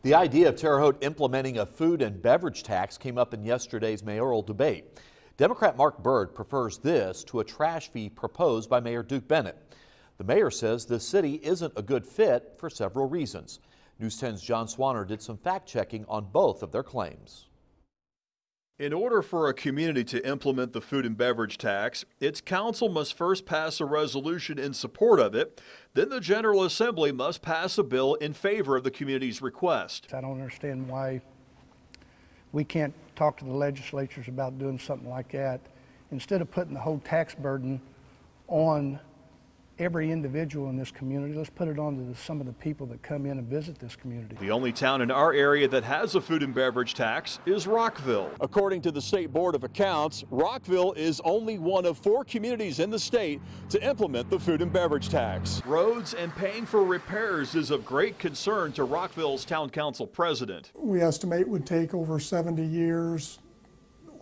The idea of Terre Haute implementing a food and beverage tax came up in yesterday's mayoral debate. Democrat Mark Byrd prefers this to a trash fee proposed by Mayor Duke Bennett. The mayor says the city isn't a good fit for several reasons. News 10's John Swanner did some fact-checking on both of their claims. In order for a community to implement the food and beverage tax, its council must first pass a resolution in support of it. Then the General Assembly must pass a bill in favor of the community's request. I don't understand why we can't talk to the legislatures about doing something like that. Instead of putting the whole tax burden on every individual in this community, let's put it on to some of the people that come in and visit this community. The only town in our area that has a food and beverage tax is Rockville. According to the State Board of Accounts, Rockville is only one of 4 communities in the state to implement the food and beverage tax. Roads and paying for repairs is of great concern to Rockville's town council president. We estimate it would take over 70 years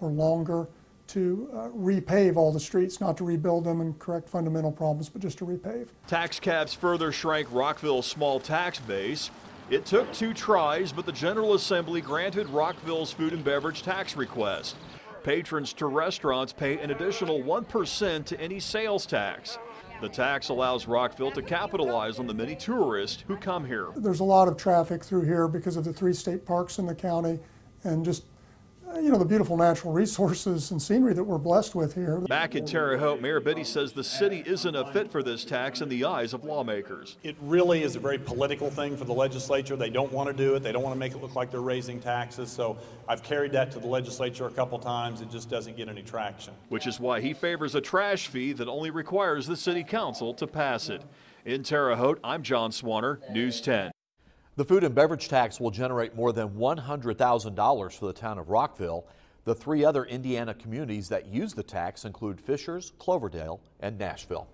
or longer to repave all the streets, not to rebuild them and correct fundamental problems, but just to repave. Tax caps further shrank Rockville's small tax base. It took 2 tries, but the General Assembly granted Rockville's food and beverage tax request. Patrons to restaurants pay an additional 1% to any sales tax. The tax allows Rockville to capitalize on the many tourists who come here. There's a lot of traffic through here because of the 3 state parks in the county and just the beautiful natural resources and scenery that we're blessed with here. Back in Terre Haute, Mayor Biddy says the city isn't a fit for this tax in the eyes of lawmakers. It really is a very political thing for the legislature. They don't want to do it. They don't want to make it look like they're raising taxes. So I've carried that to the legislature a couple times. It just doesn't get any traction. Which is why he favors a trash fee that only requires the city council to pass it. In Terre Haute, I'm John Swanner, News 10. The food and beverage tax will generate more than $100,000 for the town of Rockville. The 3 other Indiana communities that use the tax include Fishers, Cloverdale, and Nashville.